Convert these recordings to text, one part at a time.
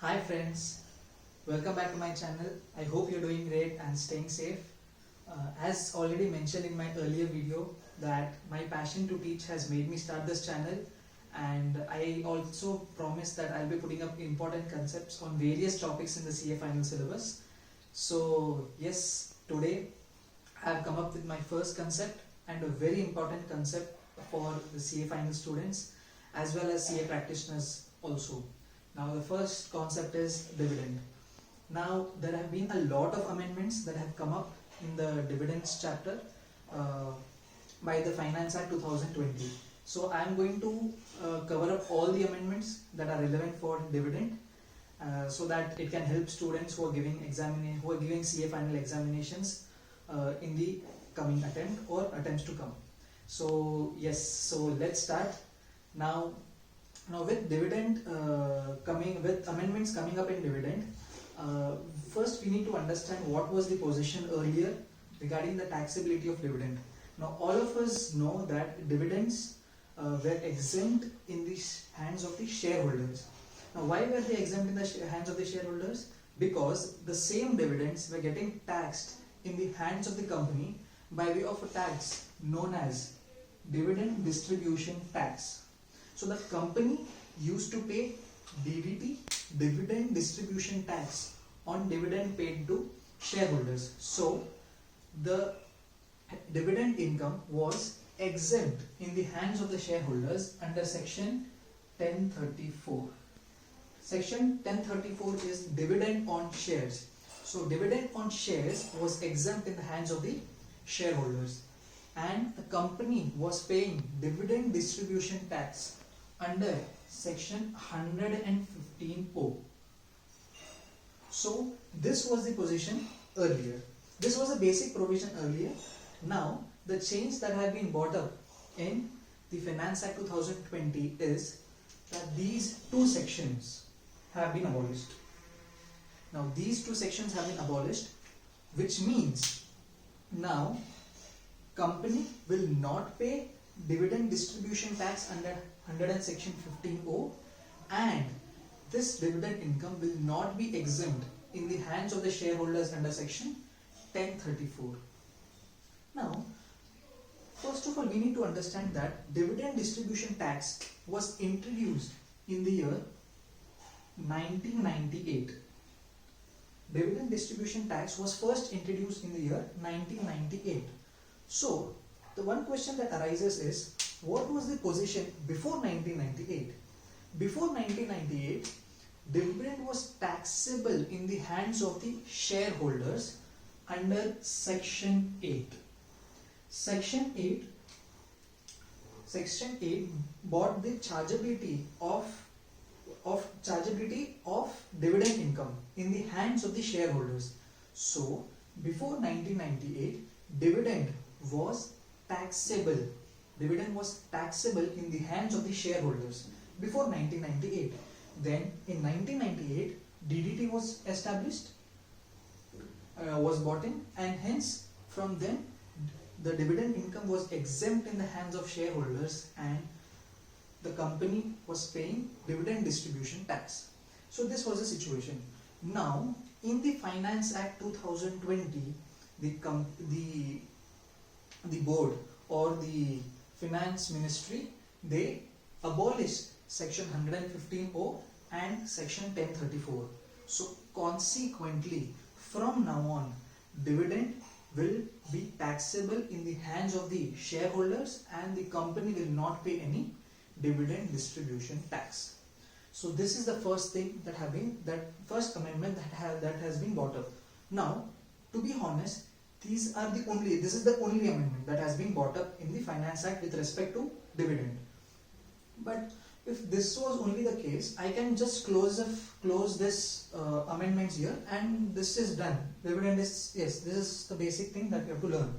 Hi friends, welcome back to my channel. I hope you're doing great and staying safe. As already mentioned in my earlier video that my passion to teach has made me start this channel, and I also promise that I'll be putting up important concepts on various topics in the CA final syllabus. So yes, today I have come up with my first concept and a very important concept for the CA final students as well as CA practitioners also. Now the first concept is dividend. Now there have been a lot of amendments that have come up in the dividends chapter uh, by the Finance Act 2020. So I am going to cover up all the amendments that are relevant for dividend so that it can help students who are giving CA final examinations in the coming attempt or attempts to come. So yes, so let's start now. Now with dividend with amendments coming up in dividend, first we need to understand what was the position earlier regarding the taxability of dividend. Now all of us know that dividends were exempt in the hands of the shareholders. Now why were they exempt in the hands of the shareholders? Because the same dividends were getting taxed in the hands of the company by way of a tax known as dividend distribution tax. So the company used to pay DDT, dividend distribution tax, on dividend paid to shareholders. So the dividend income was exempt in the hands of the shareholders under section 1034. Section 1034 is dividend on shares. So dividend on shares was exempt in the hands of the shareholders, and the company was paying dividend distribution tax under section 115O. So this was the position earlier. This was a basic provision earlier. Now the change that had been brought up in the Finance Act 2020 is that these two sections have been abolished. Now these two sections have been abolished, which means now company will not pay dividend distribution tax under section 15O, and this dividend income will not be exempt in the hands of the shareholders under section 1034. Now first of all, we need to understand that dividend distribution tax was introduced in the year 1998. Dividend distribution tax was first introduced in the year 1998. So the one question that arises is, what was the position before 1998? Before 1998, dividend was taxable in the hands of the shareholders under section 8. Section 8 brought the chargeability of dividend income in the hands of the shareholders. So before 1998, dividend was taxable. Dividend was taxable in the hands of the shareholders before 1998. Then in 1998, DDT was established, was brought in, and hence from then the dividend income was exempt in the hands of shareholders, and the company was paying dividend distribution tax. So this was the situation. Now in the Finance Act 2020, the board or the finance ministry, they abolished section 115O and section 1034. So consequently, from now on, dividend will be taxable in the hands of the shareholders, and the company will not pay any dividend distribution tax. So this is the first thing that first amendment that has been brought up. Now, to be honest, this is the only amendment that has been brought up in the Finance Act with respect to dividend. But if this was only the case, I can just close this amendments here, and this is done. Dividend is, yes, this is the basic thing that you have to learn.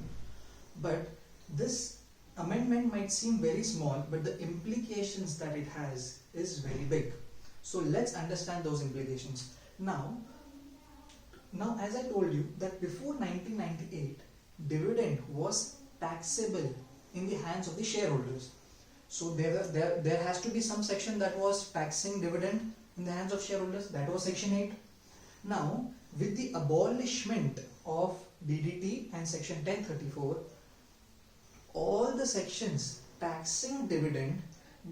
But this amendment might seem very small, but the implications that it has is very big. So let's understand those implications. Now as I told you that before 1998, dividend was taxable in the hands of the shareholders. So there has to be some section that was taxing dividend in the hands of shareholders. That was section 8. Now, with the abolishment of DDT and section 1034, all the sections taxing dividend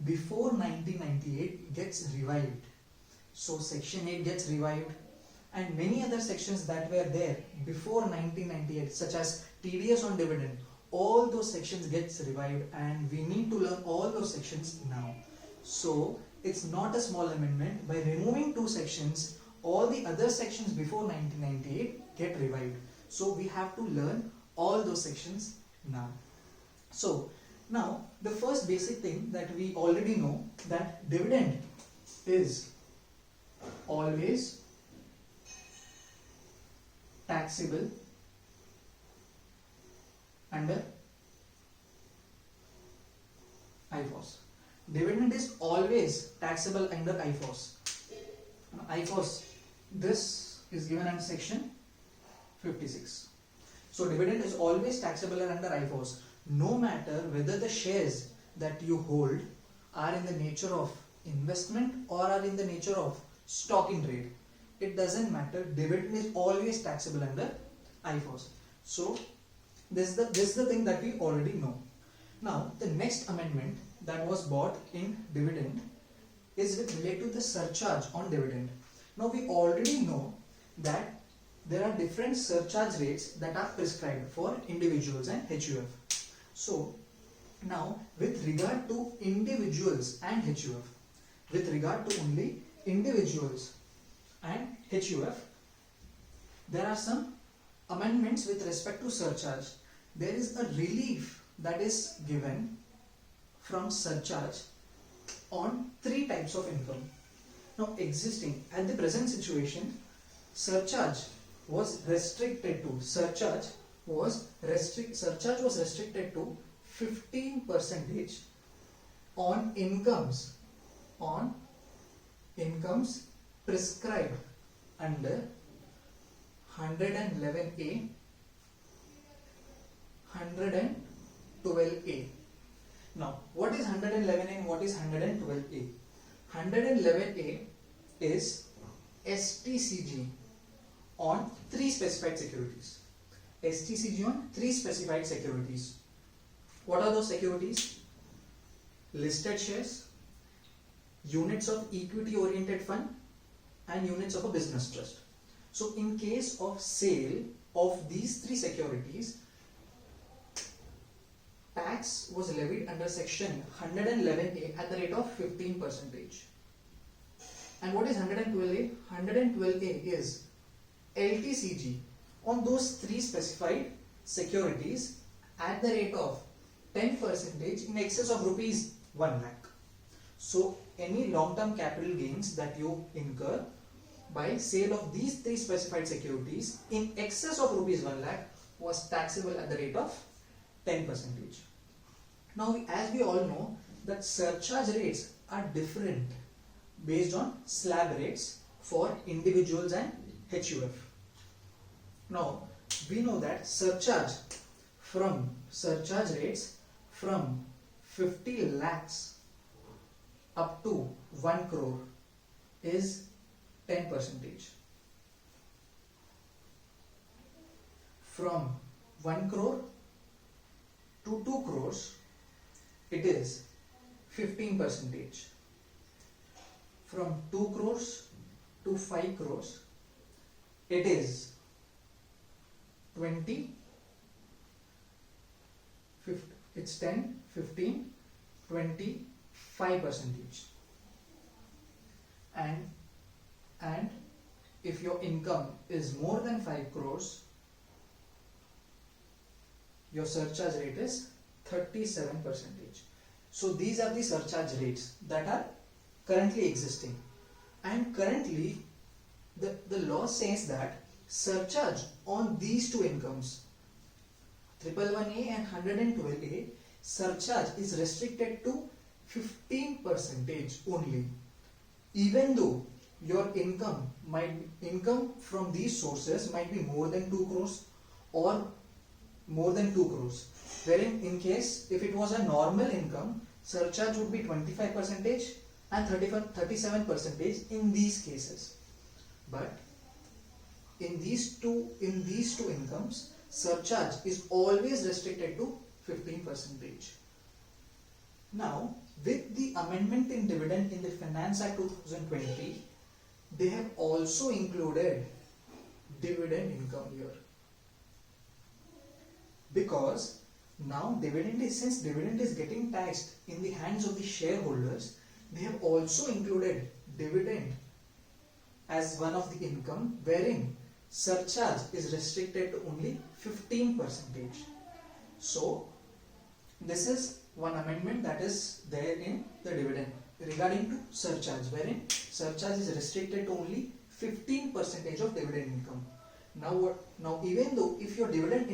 before 1998 gets revived. So section 8 gets revived, and many other sections that were there before 1998, such as TDS on dividend, all those sections gets revived, and we need to learn all those sections now. So it's not a small amendment. By removing 2 sections, all the other sections before 1998 get revived. So we have to learn all those sections now. So now the first basic thing that we already know, that dividend is always taxable under IFOS. Dividend is always taxable under IFOS. IFOS, this is given under section 56. So dividend is always taxable under IFOS, no matter whether the shares that you hold are in the nature of investment or are in the nature of stock in trade. It doesn't matter, dividend is always taxable under IFOS. So this is the thing that we already know. Now the next amendment that was brought in dividend is related to the surcharge on dividend. Now we already know that there are different surcharge rates that are prescribed for individuals and HUF. So now with regard to individuals and HUF, with regard to only individuals and HUF, there are some amendments with respect to surcharge. There is a relief that is given from surcharge on 3 types of income. Now existing at the present situation, surcharge was restricted to 15% on incomes prescribed under 111A, 112A. Now, what is 111A and what is 112A? 111A is STCG on 3 specified securities. STCG on 3 specified securities. What are those securities? Listed shares, units of equity oriented fund, and units of a business trust. So in case of sale of these 3 securities, tax was levied under section 111A at the rate of 15%. And what is 112A? 112A is LTCG on those 3 specified securities at the rate of 10% in excess of rupees 1 lakh. So any long-term capital gains that you incur by sale of these 3 specified securities in excess of rupees 1 lakh was taxable at the rate of 10%. Now, as we all know, that surcharge rates are different based on slab rates for individuals and HUF. Now, we know that surcharge rates from 50 lakhs up to 1 crore is 10%. From 1 crore to 2 crores, it is 15%. From 2 crores to 5 crores, it is 20, 50, it's 10, 15, 25%. And if your income is more than 5 crores, your surcharge rate is 37%. So these are the surcharge rates that are currently existing. And currently the law says that surcharge on these 2 incomes, 111A and 112A, surcharge is restricted to 15% only. Even though your income from these sources might be more than 2 crores or more than 2 crores. Wherein in case if it was a normal income, surcharge would be 25%, and 37% in these cases. But in these two incomes, surcharge is always restricted to 15%. Now, with the amendment in dividend in the Finance Act 2020, they have also included dividend income here. Because now since dividend is getting taxed in the hands of the shareholders, they have also included dividend as one of the income, wherein surcharge is restricted to only 15%. So this is one amendment that is there in the dividend regarding to surcharge, wherein surcharge is restricted to only 15% of dividend income. Now even if your dividend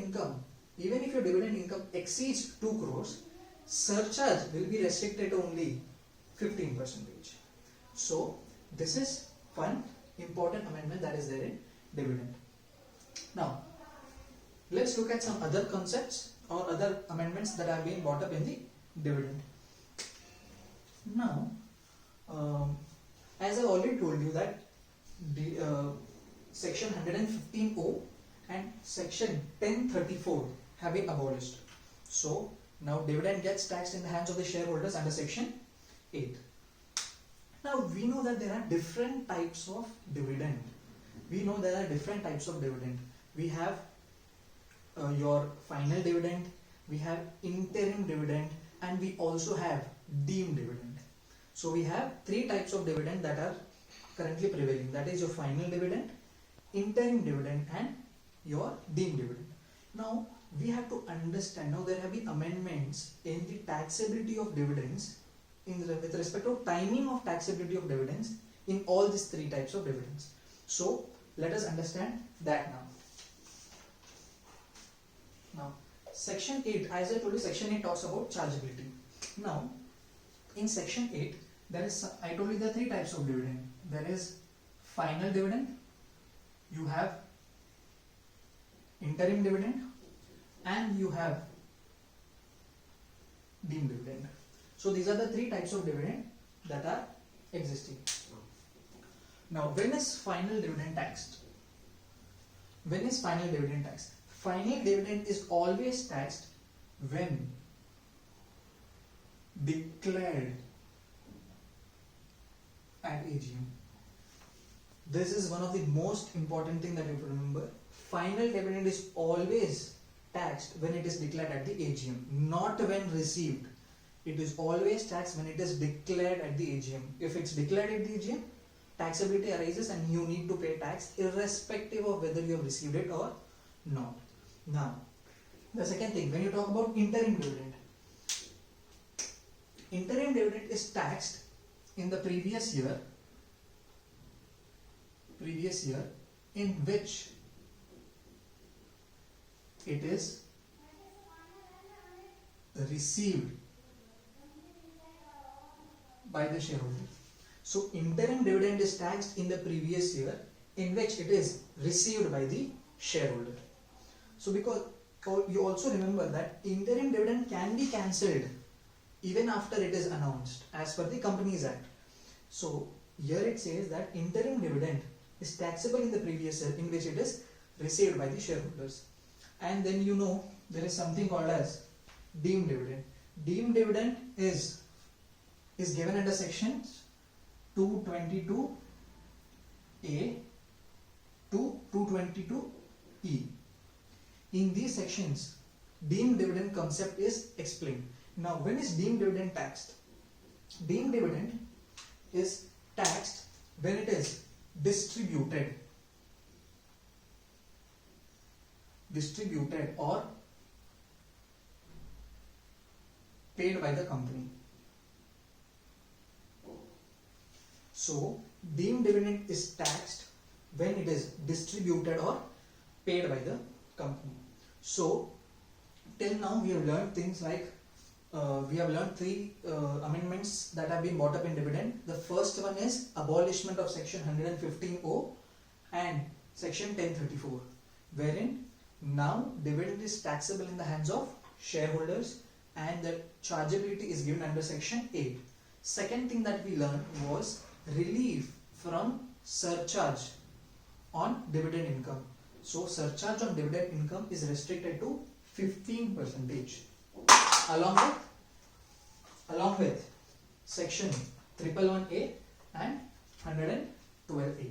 income exceeds 2 crores, surcharge will be restricted to only 15%. So this is one important amendment that is there in dividend. Now let's look at some other concepts or other amendments that have been brought up in the dividend. Now, as I already told you that the section 115O and section 1034 have been abolished. So now dividend gets taxed in the hands of the shareholders under section 8. Now we know that there are different types of dividend. We have your final dividend, we have interim dividend, and we also have deemed dividend. So we have three types of dividend that are currently prevailing. That is your final dividend, interim dividend, and your deemed dividend. Now we have to understand, now there have been amendments in the taxability of dividends with respect to timing of taxability of dividends in all these three types of dividends. So let us understand that now. Now section 8, as I told you, section 8 talks about chargeability. Now in section 8 I told you there are three types of dividend. There is final dividend, you have interim dividend, and you have deemed dividend. So these are the three types of dividend that are existing. Now when is final dividend taxed? Final dividend is always taxed when declared at AGM. This is one of the most important thing that you have to remember. Final dividend is always taxed when it is declared at the AGM, not when received. It is always taxed when it is declared at the AGM. If it's declared at the AGM, taxability arises and you need to pay tax irrespective of whether you have received it or not. Now, the second thing, when you talk about interim dividend is taxed in the previous year in which it is received by the shareholder. So interim dividend is taxed in the previous year in which it is received by the shareholder. So because you also remember that interim dividend can be cancelled even after it is announced as per the Companies Act. So here it says that interim dividend is taxable in the previous year in which it is received by the shareholders. And then you know there is something called as deemed dividend. Deemed dividend is given under sections 222A to 222E. In these sections, deemed dividend concept is explained. Now, when is deemed dividend taxed? Deemed dividend is taxed when it is distributed or paid by the company. So, deemed dividend is taxed when it is distributed or paid by the company. So, till now we have learned things like we have learned three amendments that have been brought up in dividend. The first one is abolishment of section 115O and section 1034, wherein now dividend is taxable in the hands of shareholders and the chargeability is given under section 8. Second thing that we learned was relief from surcharge on dividend income. So surcharge on dividend income is restricted to 15% along with section 111A and 112A.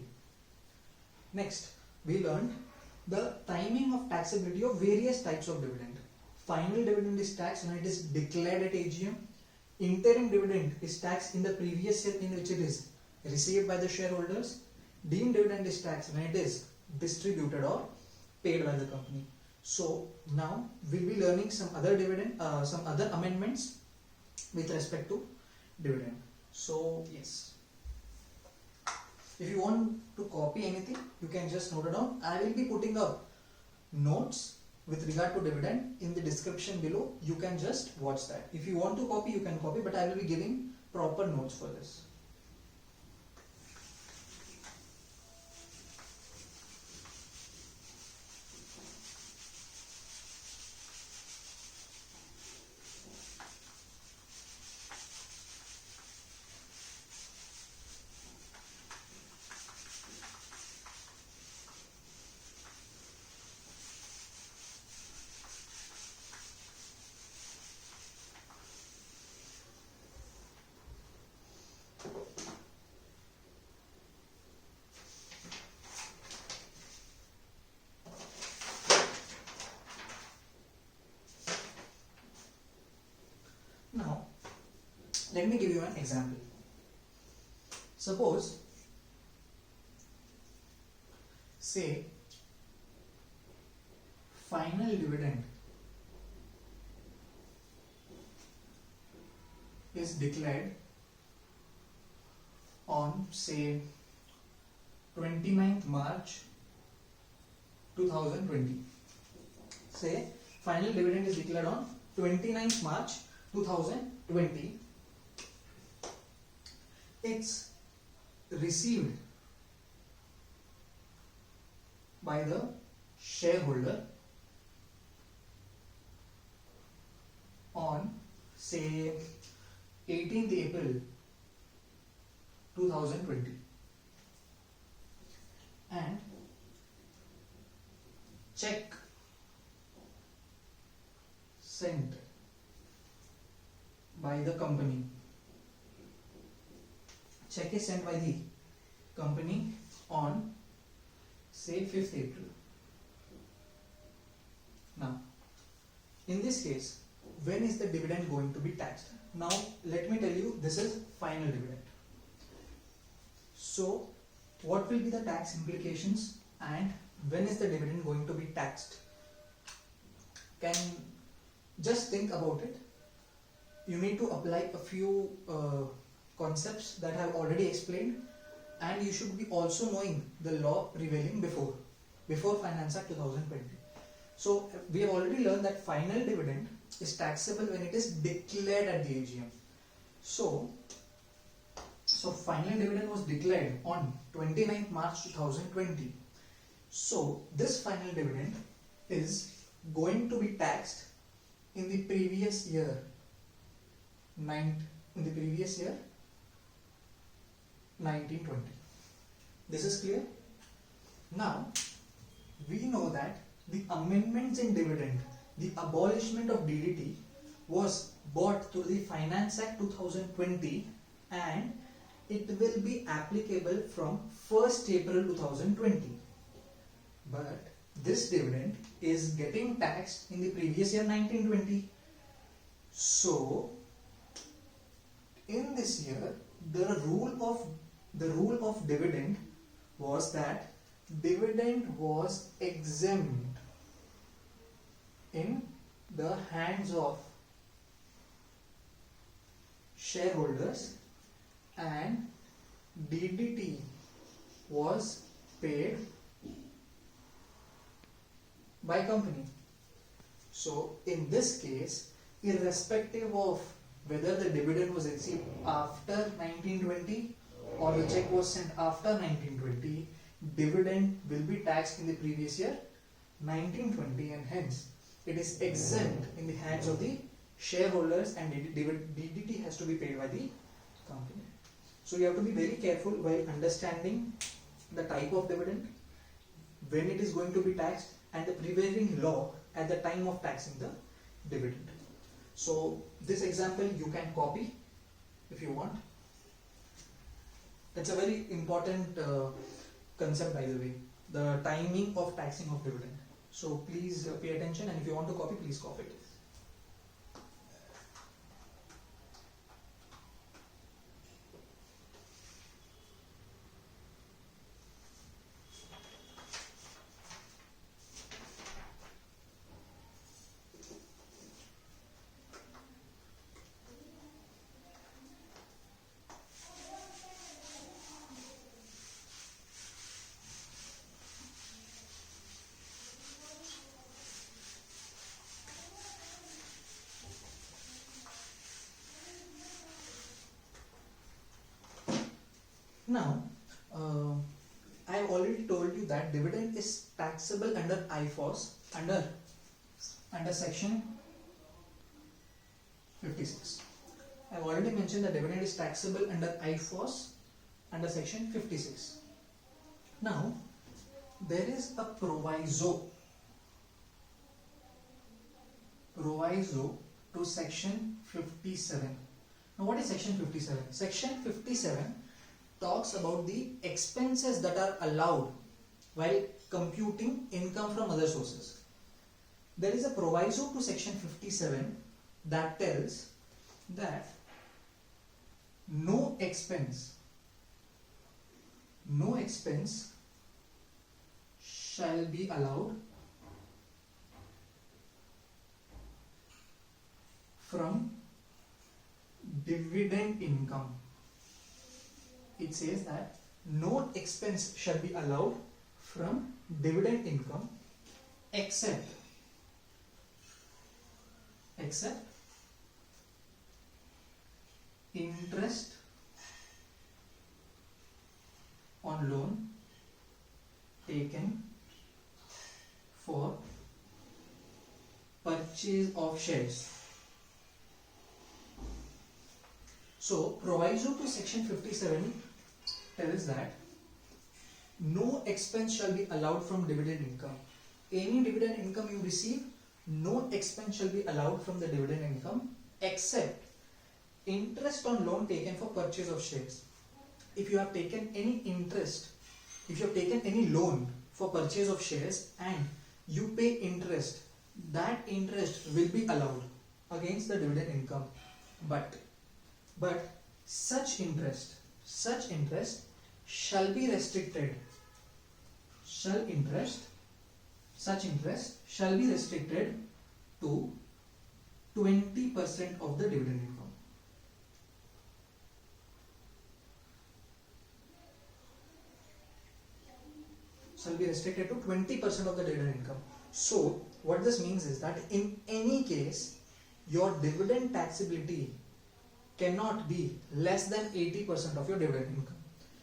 Next, we learned the timing of taxability of various types of dividend. Final dividend is taxed when it is declared at AGM. Interim dividend is taxed in the previous year in which it is received by the shareholders. Deemed dividend is taxed when it is distributed or paid by the company. So now we'll be learning some other amendments with respect to dividend. So yes, if you want to copy anything, you can just note it down. I will be putting up notes with regard to dividend in the description below. You can just watch that. If you want to copy, you can copy, but I will be giving proper notes for this. Now, let me give you an example. Suppose, say, final dividend is declared on, say, 29th March 2020. Say, final dividend is declared on 29th March 2020. It's received by the shareholder on, say, 18th April 2020, and check sent by the company. Check is sent by the company on, say, 5th April. Now, in this case, when is the dividend going to be taxed? Now, let me tell you, this is final dividend. So, what will be the tax implications and when is the dividend going to be taxed? Can just think about it. You need to apply a few concepts that I have already explained, and you should be also knowing the law prevailing before Finance Act 2020. So we have already learned that final dividend is taxable when it is declared at the AGM. So final dividend was declared on 29th March 2020. So this final dividend is going to be taxed in the previous year, 1920. This is clear? Now, we know that the amendments in dividend, the abolishment of DDT was brought through the Finance Act 2020 and it will be applicable from 1st April 2020. But this dividend is getting taxed in the previous year 1920. So, in this year, the rule of dividend was that dividend was exempt in the hands of shareholders and DDT was paid by company. So in this case, irrespective of whether the dividend was received after 1920 or the check was sent after 1920, dividend will be taxed in the previous year 1920, and hence it is exempt in the hands of the shareholders and DDT has to be paid by the So you have to be very careful while understanding the type of dividend, when it is going to be taxed, and the prevailing law at the time of taxing the dividend. So this example you can copy if you want. That's a very important concept, by the way, the timing of taxing of dividend. So please pay attention, and if you want to copy, please copy it. Now, I have already told you that dividend is taxable under IFOS under section 56. I have already mentioned that dividend is taxable under IFOS under section 56. Now, there is a proviso to section 57. Now, what is section 57? Section 57 talks about the expenses that are allowed while computing income from other sources. There is a proviso to section 57 that tells that no expense shall be allowed from dividend income. It says that no expense shall be allowed from dividend income except interest on loan taken for purchase of shares. So, proviso to section 57 tells that no expense shall be allowed from dividend income. Any dividend income you receive, no expense shall be allowed from the dividend income except interest on loan taken for purchase of shares. If you have taken any interest, if you have taken any loan for purchase of shares and you pay interest, that interest will be allowed against the dividend income. But such interest shall be restricted. Such interest shall be restricted to 20% of the dividend income. Shall be restricted to 20% of the dividend income. So, what this means is that in any case, your dividend taxability cannot be less than 80% of your dividend income.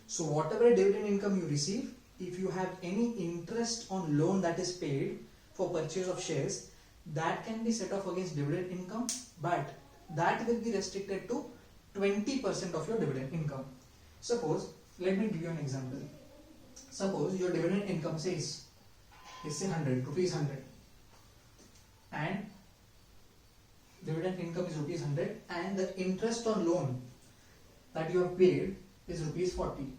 So, whatever dividend income you receive, if you have any interest on loan that is paid for purchase of shares, that can be set off against dividend income, but that will be restricted to 20% of your dividend income. Suppose, let me give you an example. Suppose your dividend income says, let's say 100 rupees, and dividend income is rupees 100, and the interest on loan that you have paid is rupees 40.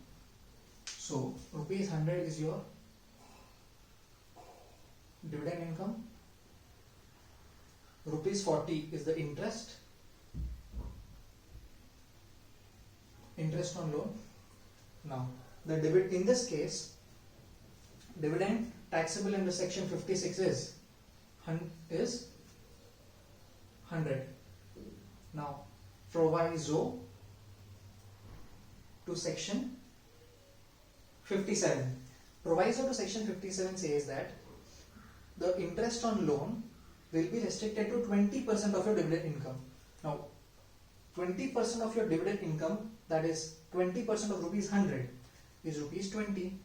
So rupees 100 is your dividend income, rupees 40 is the interest on loan. Now, the dividend, in this case, dividend taxable under section 56 is 100. Now, proviso to section 57. Proviso to section 57 says that the interest on loan will be restricted to 20% of your dividend income. Now, 20% of your dividend income, that is 20% of rupees 100, is rupees 20.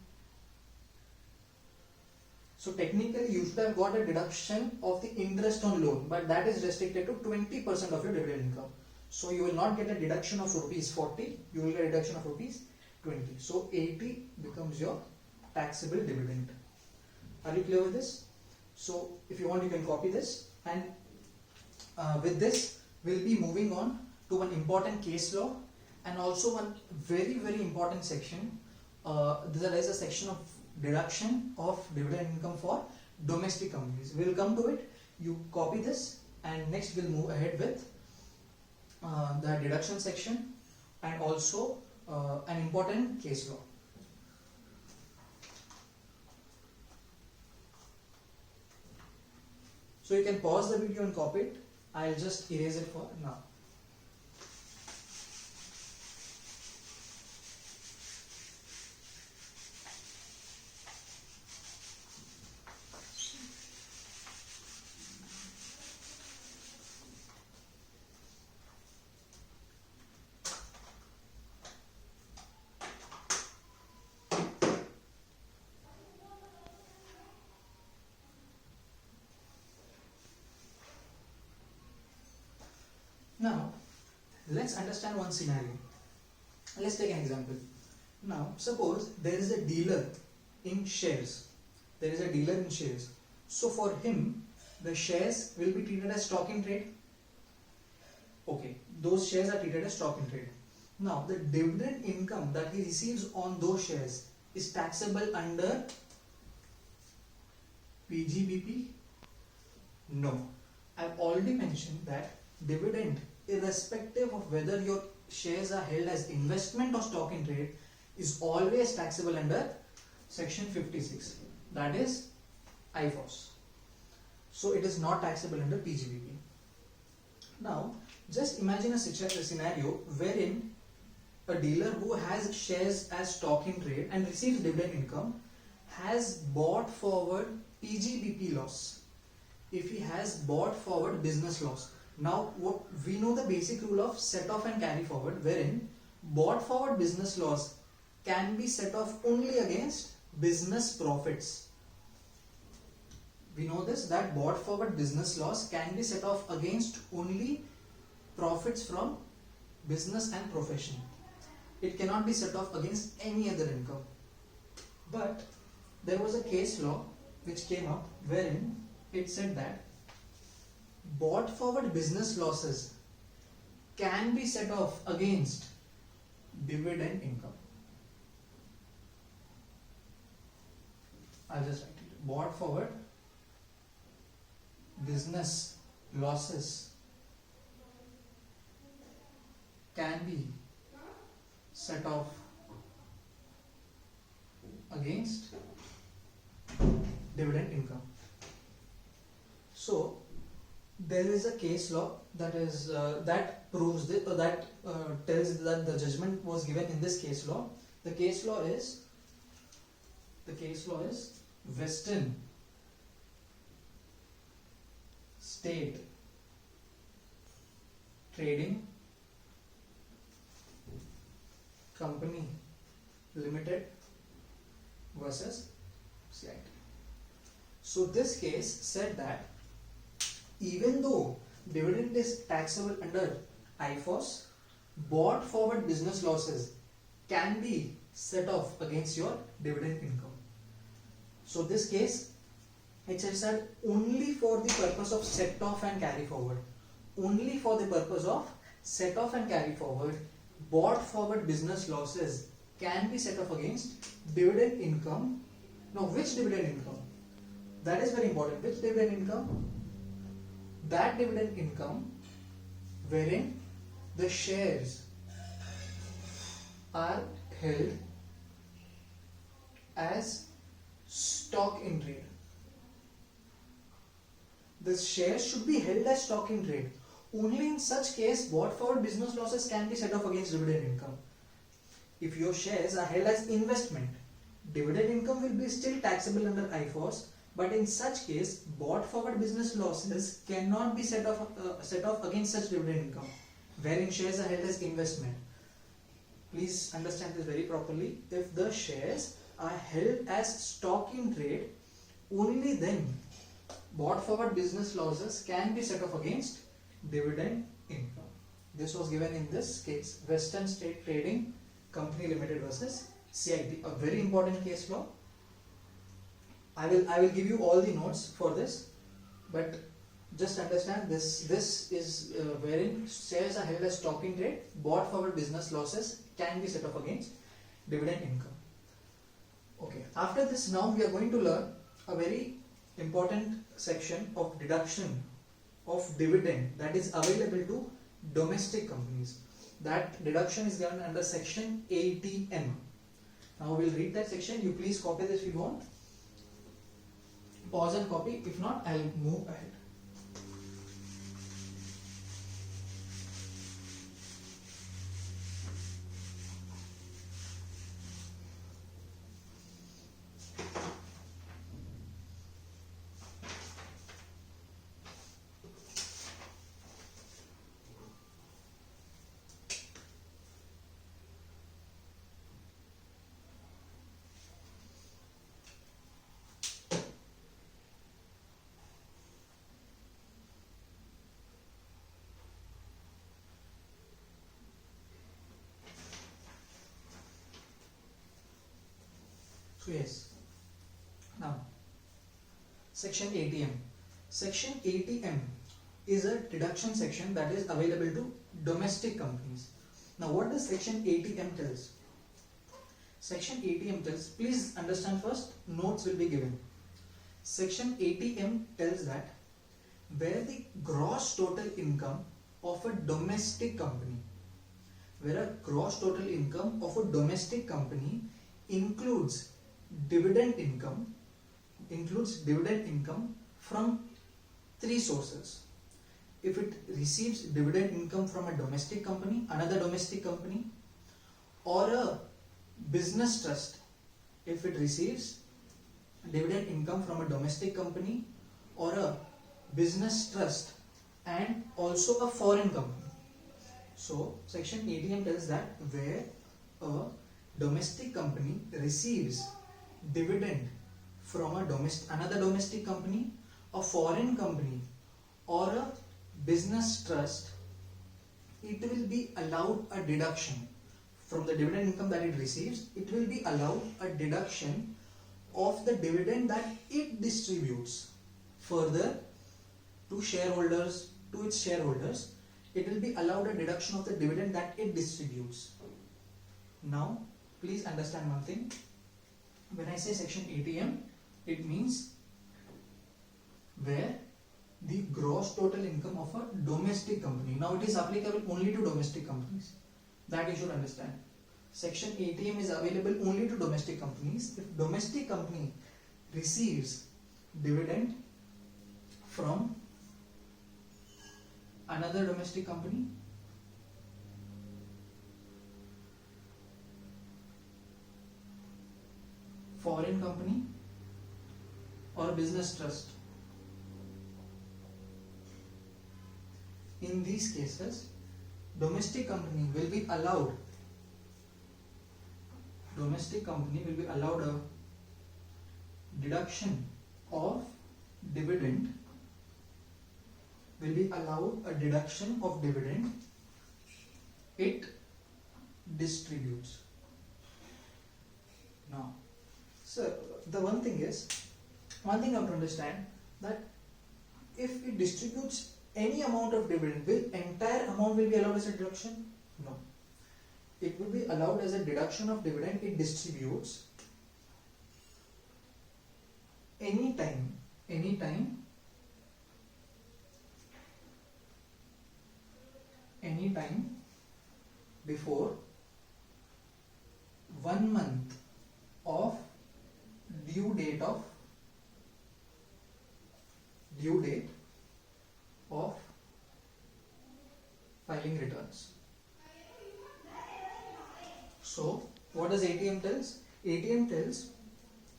So technically you should have got a deduction of the interest on loan, but that is restricted to 20% of your dividend income. So you will not get a deduction of rupees 40, you will get a deduction of rupees 20. So 80 becomes your taxable dividend. Are you clear with this? So if you want, you can copy this, and with this we'll be moving on to one important case law and also one very important section. There is a section of deduction of dividend income for domestic companies. We'll come to it. You copy this, and next we'll move ahead with the deduction section and also an important case law. So you can pause the video and copy it. I'll just erase it for now. Now, let's understand one scenario. Let's take an example. Now, suppose there is a dealer in shares. There is a dealer in shares. So for him, the shares will be treated as stock in trade. Okay, those shares are treated as stock in trade. Now, the dividend income that he receives on those shares is taxable under PGBP? No. I've already mentioned that dividend, irrespective of whether your shares are held as investment or stock in trade, is always taxable under section 56, that is IFOS. So it is not taxable under PGBP. Now just imagine a scenario wherein a dealer who has shares as stock in trade and receives dividend income has bought forward PGBP loss. If he has bought forward business loss. Now, what we know the basic rule of set off and carry forward, wherein bought forward business loss can be set off only against business profits. We know this, that bought forward business loss can be set off against only profits from business and profession. It cannot be set off against any other income. But there was a case law which came up wherein it said that bought forward business losses can be set off against dividend income. I'll just write it. Bought forward business losses can be set off against dividend income. So there is a case law that is that proves this, that tells that the judgment was given in this case law. The case law is Western State Trading Company Limited versus CIT. So this case said that even though dividend is taxable under IFOS, bought forward business losses can be set off against your dividend income. So this case, it says that only for the purpose of set off and carry forward, only for the purpose of set off and carry forward, bought forward business losses can be set off against dividend income. Now which dividend income? That is very important. Which dividend income? That dividend income wherein the shares are held as stock in trade. The shares should be held as stock in trade. Only in such case bought forward business losses can be set off against dividend income. If your shares are held as investment, dividend income will be still taxable under IFOS, but in such case bought forward business losses cannot be set off against such dividend income, wherein shares are held as investment. Please understand this very properly. If the shares are held as stock in trade, only then bought forward business losses can be set off against dividend income. This was given in this case, Western State Trading Company Limited versus CIT, a very important case law. I will give you all the notes for this, but just understand this is wherein shares are held as stock in trade, bought forward business losses can be set off against dividend income. Okay, after this now we are going to learn a very important section of deduction of dividend that is available to domestic companies. That deduction is given under section 80M. Now we'll read that section. You please copy this if you want. Pause and copy. If not, I'll move ahead. So yes, now section 80M. Section 80M is a deduction section that is available to domestic companies. Now what does section 80M tells? Section 80M tells, please understand first, notes will be given. Section 80M tells that where the gross total income of a domestic company, where a gross total income of a domestic company includes dividend income from three sources. If it receives dividend income from a domestic company, another domestic company, or a business trust, if it receives dividend income from a domestic company or a business trust and also a foreign company. So section 80M tells that where a domestic company receives dividend from another domestic company, a foreign company, or a business trust, it will be allowed a deduction from the dividend income that it receives. It will be allowed a deduction of the dividend that it distributes further to shareholders, to its shareholders. It will be allowed a deduction of the dividend that it distributes. Now please understand one thing. When I say section 80M, it means where the gross total income of a domestic company. Now it is applicable only to domestic companies. That you should understand. Section 80M is available only to domestic companies. If domestic company receives dividend from another domestic company, foreign company, or business trust, in these cases domestic company will be allowed a deduction of dividend it distributes. Now so the one thing you have to understand, that if it distributes any amount of dividend, will entire amount will be allowed as a deduction? No. It will be allowed as a deduction of dividend it distributes anytime before 1 month of due date of filing returns. So what does ATM tells? ATM tells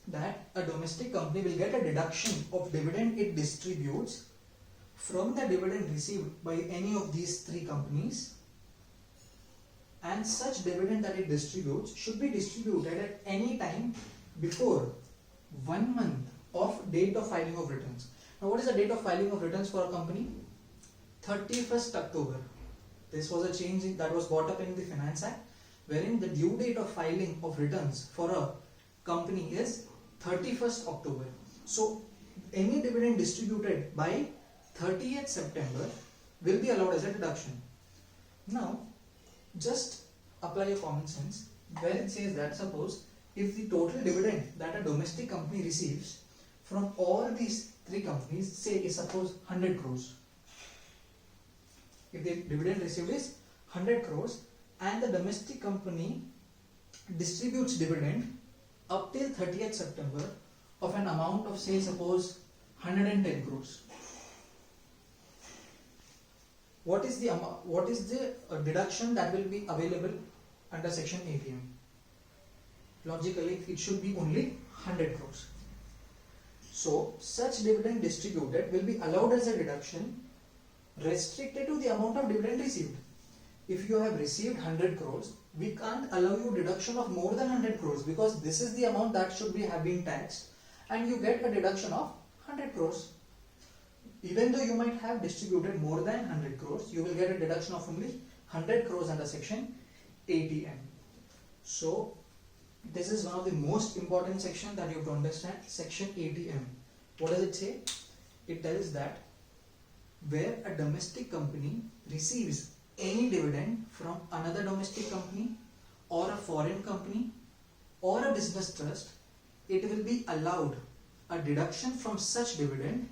that a domestic company will get a deduction of dividend it distributes from the dividend received by any of these three companies, and such dividend that it distributes should be distributed at any time before 1 month of date of filing of returns. Now what is the date of filing of returns for a company? 31st October. This was a change that was brought up in the Finance Act, wherein the due date of filing of returns for a company is 31st October. So any dividend distributed by 30th September will be allowed as a deduction. Now, just apply your common sense where it says that suppose if the total dividend that a domestic company receives from all these three companies, say is suppose 100 crores. If the dividend received is 100 crores and the domestic company distributes dividend up till 30th September of an amount of say suppose 110 crores. What is the deduction that will be available under section 80M? Logically, it should be only 100 crores. So, such dividend distributed will be allowed as a deduction restricted to the amount of dividend received. If you have received 100 crores, we can't allow you deduction of more than 100 crores because this is the amount that should have been taxed and you get a deduction of 100 crores. Even though you might have distributed more than 100 crores, you will get a deduction of only 100 crores under section 80M. So, this is one of the most important section that you have to understand, section 80M. What does it say? It tells that where a domestic company receives any dividend from another domestic company or a foreign company or a business trust, it will be allowed a deduction from such dividend.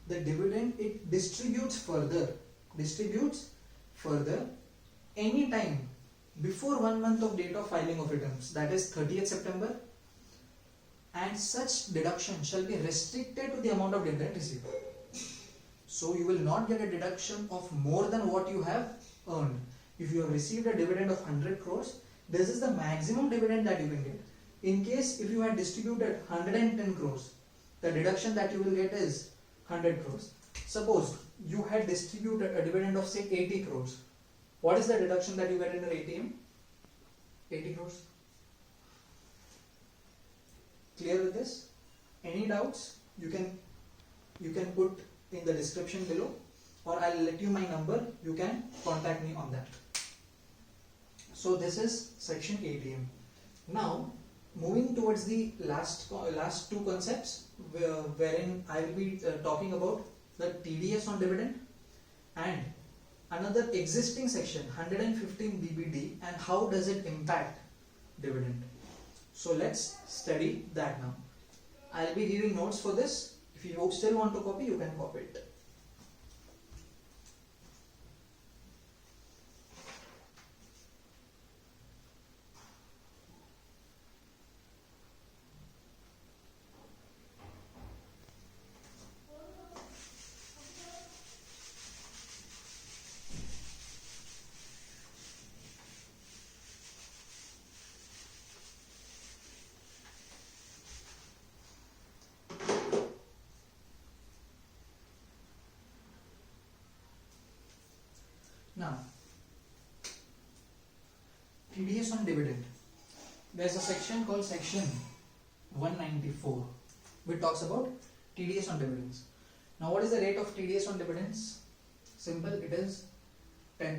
The dividend it distributes further any time before 1 month of date of filing of returns, that is 30th September, and such deduction shall be restricted to the amount of dividend received. So you will not get a deduction of more than what you have earned. If you have received a dividend of 100 crores, this is the maximum dividend that you can get. In case if you had distributed 110 crores, the deduction that you will get is 100 crores. Suppose you had distributed a dividend of say 80 crores. What is the deduction that you get under 80M? 80 crores. Clear with this? Any doubts? You can put in the description below, or I'll let you my number. You can contact me on that. So this is section 80M. Now moving towards the last two concepts, wherein I will be talking about the TDS on dividend and another existing section 115 BBD and how does it impact dividend. So let's study that now. I'll be giving notes for this. If you still want to copy, you can copy it. Now, TDS on dividend. There's a section called section 194 which talks about TDS on dividends. Now, what is the rate of TDS on dividends? Simple, it is 10%.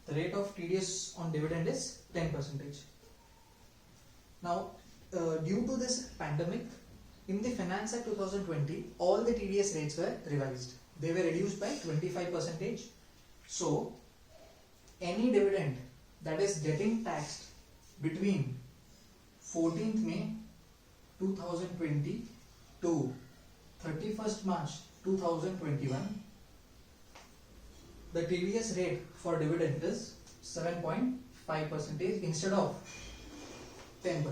The rate of TDS on dividend is 10%. Now, due to this pandemic, in the Finance Act 2020, all the TDS rates were revised. They were reduced by 25%. So, any dividend that is getting taxed between 14th May 2020 to 31st March 2021, the TDS rate for dividend is 7.5% instead of 10%.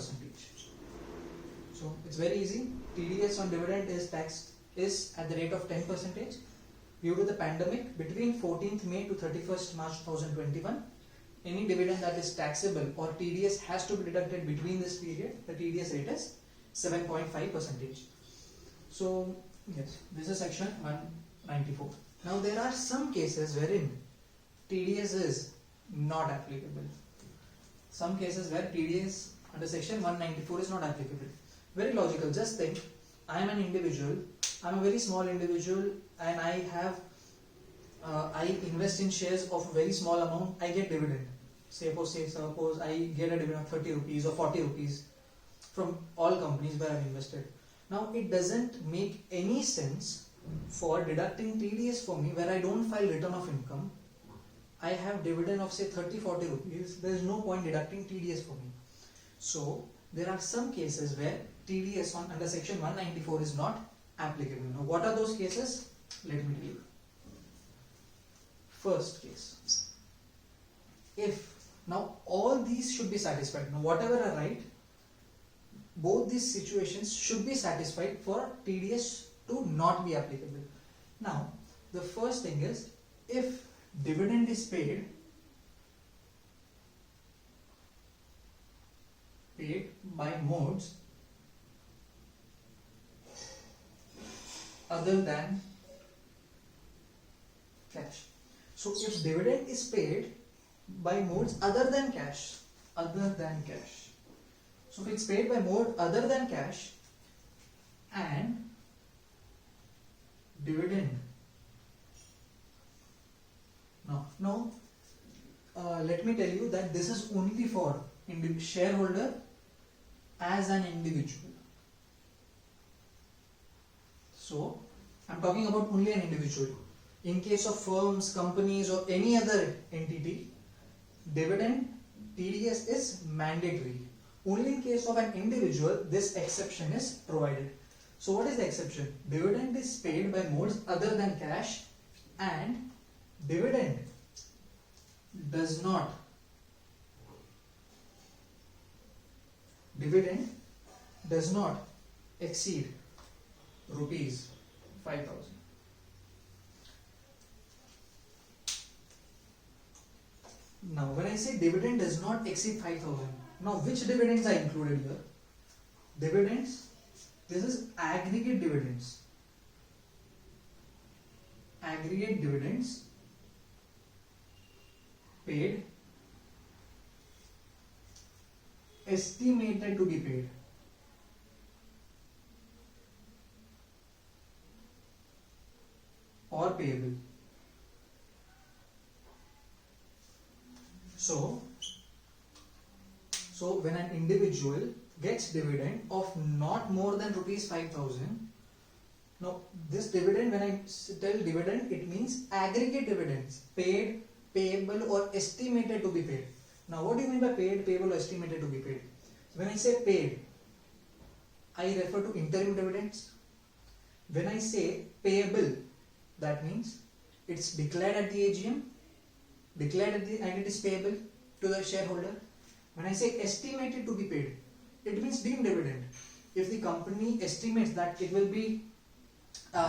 So, it's very easy. TDS on dividend is at the rate of 10%. Due to the pandemic, between 14th May to 31st March 2021, any dividend that is taxable or TDS has to be deducted between this period, the TDS rate is 7.5%. So, yes, this is section 194. Now, there are some cases wherein TDS is not applicable. Some cases where TDS under section 194 is not applicable. Very logical. Just think, I am an individual. I am a very small individual and I have I invest in shares of a very small amount, I get dividend. Suppose I get a dividend of 30 rupees or 40 rupees from all companies where I've invested. Now it doesn't make any sense for deducting TDS for me where I don't file return of income. I have dividend of say 30-40 rupees, there is no point deducting TDS for me. So there are some cases where TDS under section 194 is not applicable. Now what are those cases? Let me tell you. First case, if now all these should be satisfied. Now whatever I write, both these situations should be satisfied for TDS to not be applicable. Now the first thing is, if dividend is paid by modes other than cash. So if dividend is paid by modes other than cash, so if it's paid by mode other than cash and dividend, let me tell you that this is only for shareholder as an individual. So I'm talking about only an individual. In case of firms, companies or any other entity, dividend TDS is mandatory. Only in case of an individual, this exception is provided. So what is the exception? Dividend is paid by modes other than cash and dividend does not exceed rupees 5,000. Now when I say dividend does not exceed 5,000, now which dividends are included here? Dividends, this is aggregate dividends. Aggregate dividends paid, estimated to be paid. Or payable. So when an individual gets dividend of not more than rupees 5,000, now this dividend, when I tell dividend, it means aggregate dividends, paid, payable or estimated to be paid. Now what do you mean by paid, payable or estimated to be paid? When I say paid, I refer to interim dividends. When I say payable, that means it's declared at the AGM, and it is payable to the shareholder. When I say estimated to be paid, it means deemed dividend. If the company estimates that it will be,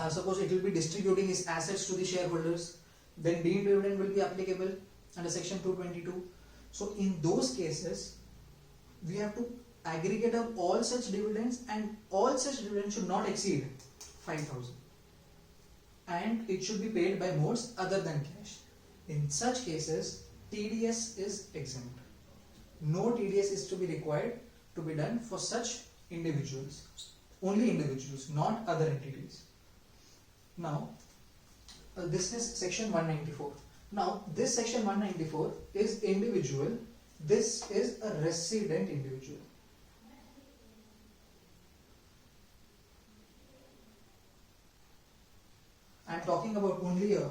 suppose it will be distributing its assets to the shareholders, then deemed dividend will be applicable under section 222. So in those cases, we have to aggregate up all such dividends, and all such dividends should not exceed 5,000. And it should be paid by modes other than cash. In such cases, TDS is exempt. No TDS is to be required to be done for such individuals. Only individuals, not other entities. Now, this is section 194. Now, this section 194 is individual. This is a resident individual. I am talking about only a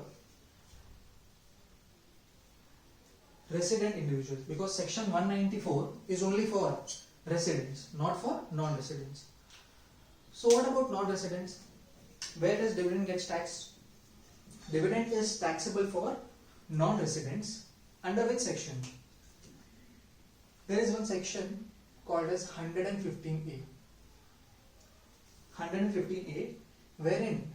resident individuals, because section 194 is only for residents, not for non-residents. So what about non-residents? Where does dividend get taxed? Dividend is taxable for non-residents under which section? There is one section called as 115A. 115A, wherein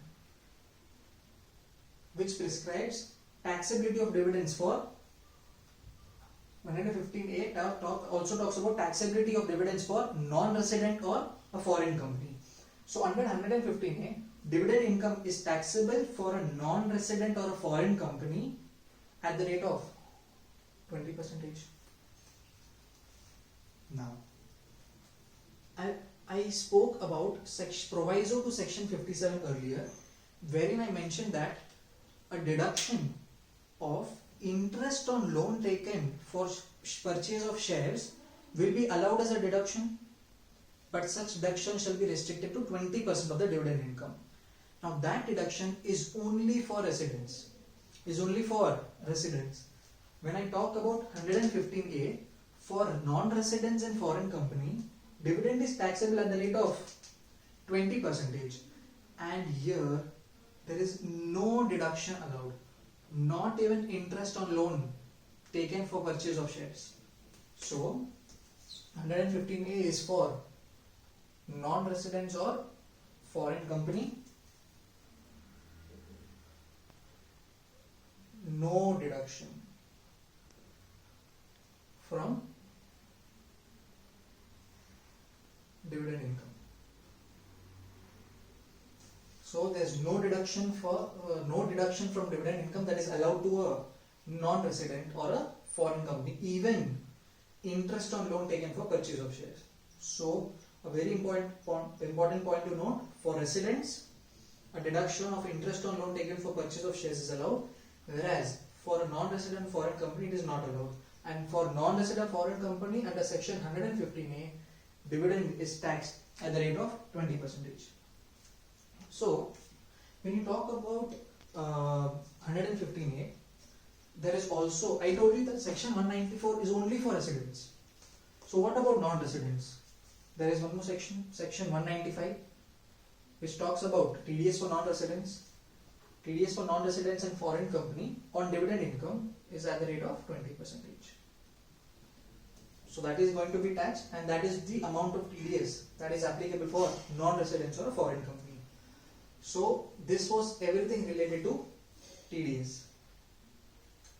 which prescribes taxability of dividends for 115A also talks about taxability of dividends for non-resident or a foreign company. So under 115A, dividend income is taxable for a non-resident or a foreign company at the rate of 20%. Now, I spoke about proviso to section 57 earlier, wherein I mentioned that a deduction of interest on loan taken for purchase of shares will be allowed as a deduction, but such deduction shall be restricted to 20% of the dividend income. Now that deduction is only for residents. When I talk about 115A, for non-residents and foreign company, dividend is taxable at the rate of 20%, and here there is no deduction allowed, not even interest on loan taken for purchase of shares. So 115A is for non-residents or foreign company, no deduction from dividend income. So there is no deduction from dividend income that is allowed to a non-resident or a foreign company, even interest on loan taken for purchase of shares. So a very important point to note: for residents, a deduction of interest on loan taken for purchase of shares is allowed, whereas for a non-resident foreign company it is not allowed. And for non-resident foreign company under section 115A, dividend is taxed at the rate of 20%. So when you talk about 115A, there is also, I told you that section 194 is only for residents. So what about non-residents? There is one more section, section 195, which talks about TDS for non-residents. TDS for non-residents and foreign company on dividend income is at the rate of 20%. So that is going to be taxed, and that is the amount of TDS that is applicable for non-residents or a foreign company. So this was everything related to TDS.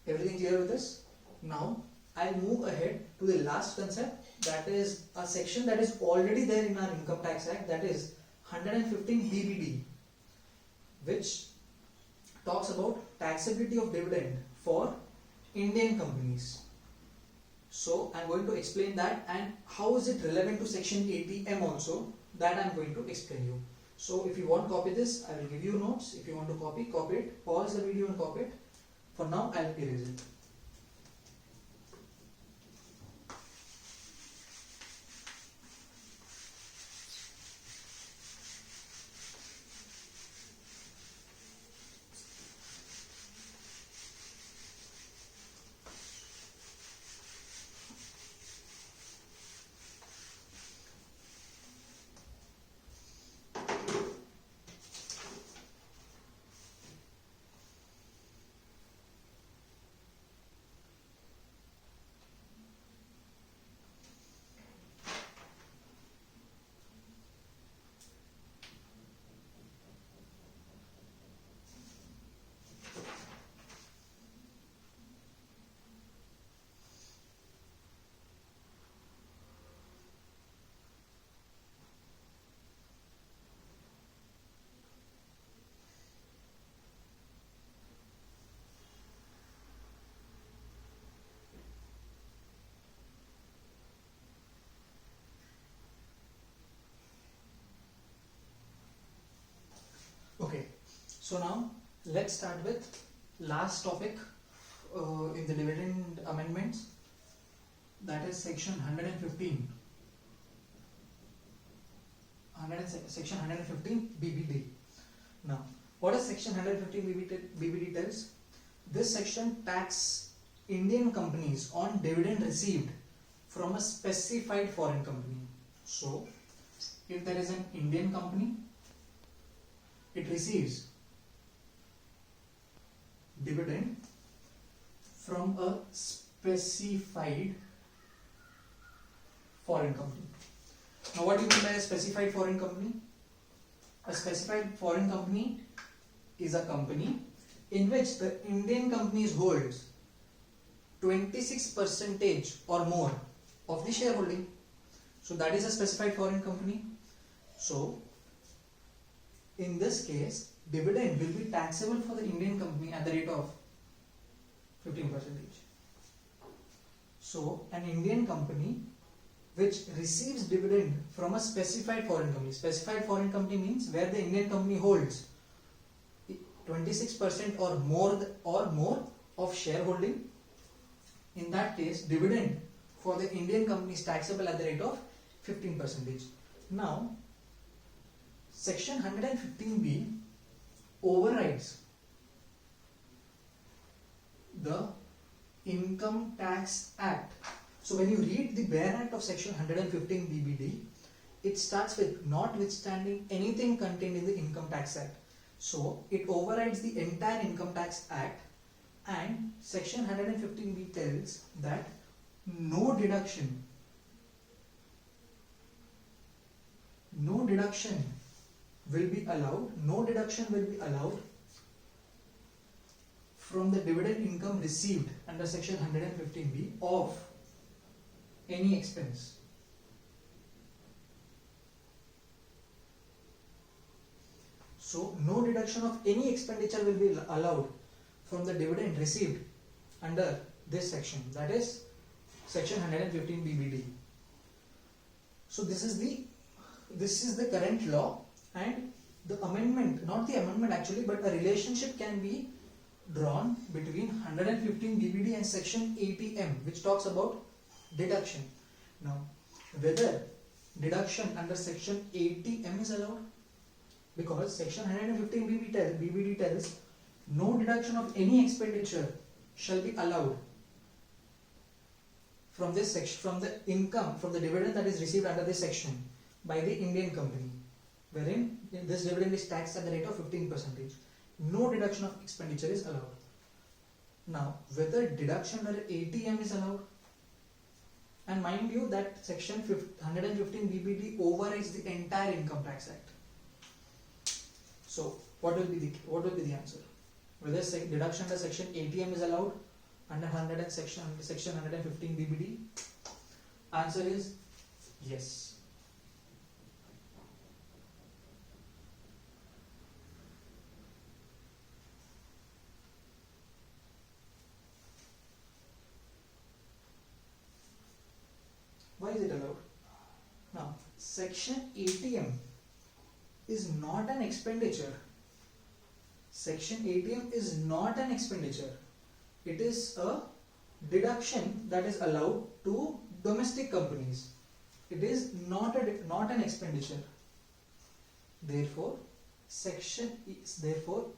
Everything clear with this? Now I'll move ahead to the last concept, that is a section that is already there in our Income Tax Act, that is 115 BBD, which talks about taxability of dividend for Indian companies. So I'm going to explain that, and how is it relevant to section 80M also, that I'm going to explain you. So if you want to copy this, I will give you notes. If you want to copy it. Pause the video and copy it. For now, I'll erase it. Okay, so now let's start with last topic in the dividend amendments, that is section 115. Section 115 BBD. Now, what does section 115 BBD tells? This section tax Indian companies on dividend received from a specified foreign company. So, if there is an Indian company, it receives dividend from a specified foreign company. Now, what do you mean by a specified foreign company? A specified foreign company is a company in which the Indian companies holds 26% or more of the shareholding. So that is a specified foreign company. So in this case, dividend will be taxable for the Indian company at the rate of 15%. So an Indian company which receives dividend from a specified foreign company means where the Indian company holds 26% or more of shareholding, in that case dividend for the Indian company is taxable at the rate of 15%. Now section 115B overrides the Income Tax Act. So when you read the bare act of section 115 BBD, it starts with notwithstanding anything contained in the Income Tax Act. So it overrides the entire Income Tax Act, and section 115B tells that no deduction will be allowed from the dividend income received under section 115B of any expense. So no deduction of any expenditure will be allowed from the dividend received under this section, that is section 115 BBD. So this is the current law, and the amendment, not the amendment actually, but a relationship can be drawn between 115 BBD and section 80M, which talks about deduction. Now whether deduction under section 80M is allowed, because section 115 BBD tells no deduction of any expenditure shall be allowed from this section, from the income, from the dividend that is received under this section by the Indian company, wherein this dividend is taxed at the rate of 15%. No deduction of expenditure is allowed. Now whether deduction under 80M is allowed, and mind you that section 115 BBD overrides the entire Income Tax Act. So what will be the answer? Whether deduction under section 80M is allowed under section 115 BBD? Answer is yes. Why is it allowed? Now section 80M is not an expenditure. Section 80M is not an expenditure. It is a deduction that is allowed to domestic companies. It is not an expenditure. Therefore,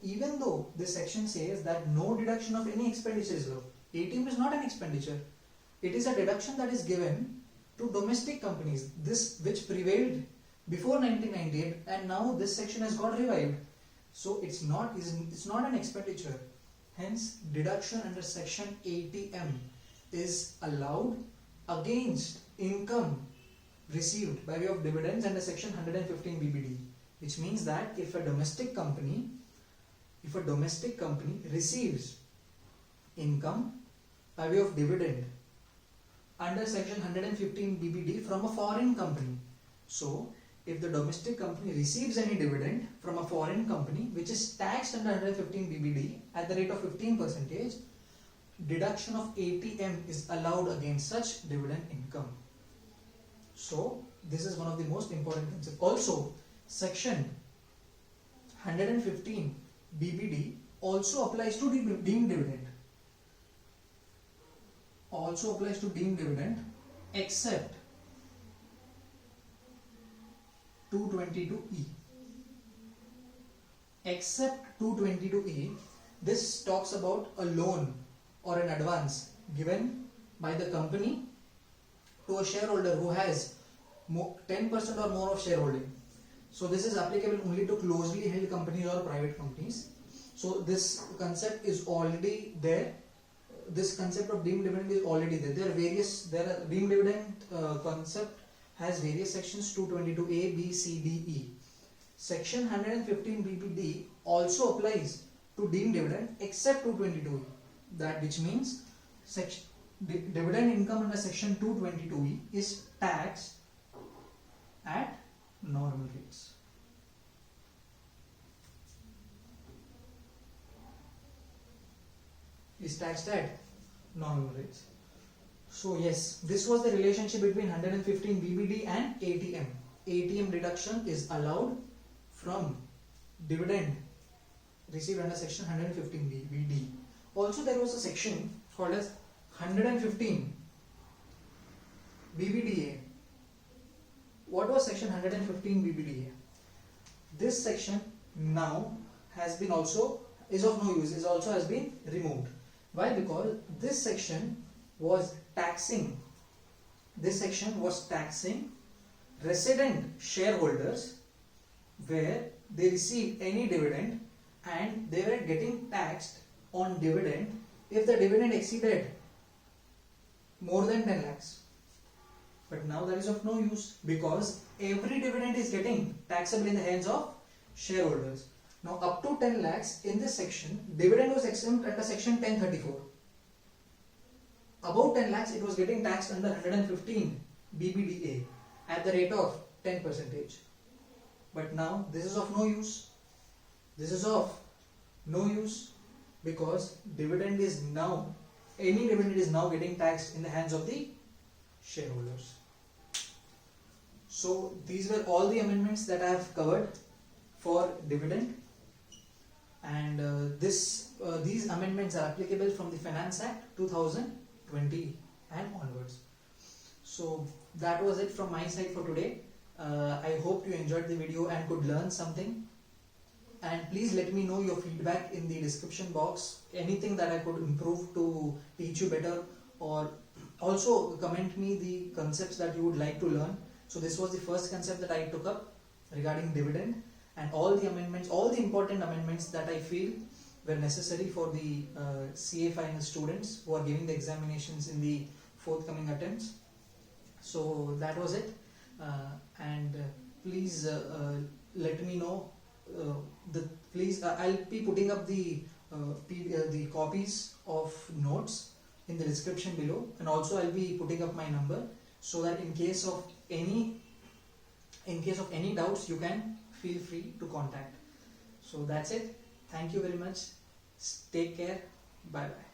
even though this section says that no deduction of any expenditure is allowed, 80M is not an expenditure. It is a deduction that is given to domestic companies, this which prevailed before 1998, and now this section has got revived. So it's not an expenditure. Hence, deduction under section 80M is allowed against income received by way of dividends under section 115 BBD, which means that if a domestic company receives income by way of dividend under section 115 BBD from a foreign company, so if the domestic company receives any dividend from a foreign company which is taxed under 115 BBD at the rate of 15%, deduction of 80M is allowed against such dividend income. So this is one of the most important concepts. Also, section 115 BBD also applies to deemed dividend. Except 222E. Except 222E, this talks about a loan or an advance given by the company to a shareholder who has 10% or more of shareholding. So this is applicable only to closely held companies or private companies. So this concept is already there. This concept of deemed dividend is already there. There are deemed dividend concept has various sections, 222A, B, C, D, E. Section 115 BBD also applies to deemed dividend except 222E. That which means dividend income under section 222E is taxed at normal rates. So yes, this was the relationship between 115 BBD and 80M. 80M deduction is allowed from dividend received under section 115 BD. Also there was a section called as 115 BBDA. What was section 115 BBDA? This section now has been is of no use, has been removed. Why? Because this section was taxing resident shareholders where they received any dividend and they were getting taxed on dividend if the dividend exceeded more than 10 lakhs. But now that is of no use because every dividend is getting taxable in the hands of shareholders. Now up to 10 lakhs in this section, dividend was exempt under section 1034. Above 10 lakhs, it was getting taxed under 115 BBDA at the rate of 10%. But now this is of no use. This is of no use because any dividend is now getting taxed in the hands of the shareholders. So these were all the amendments that I have covered for dividend, and these amendments are applicable from the Finance Act 2020 and onwards. So that was it from my side for today. I hope you enjoyed the video and could learn something, and please let me know your feedback in the description box, anything that I could improve to teach you better, or also comment me the concepts that you would like to learn. So this was the first concept that I took up regarding dividend, and all the important amendments that I feel were necessary for the CA final students who are giving the examinations in the forthcoming attempts. So that was it, and please let me know. I'll be putting up the copies of notes in the description below, and also I'll be putting up my number so that in case of any doubts, you can feel free to contact. So that's it. Thank you very much. Take care. Bye bye.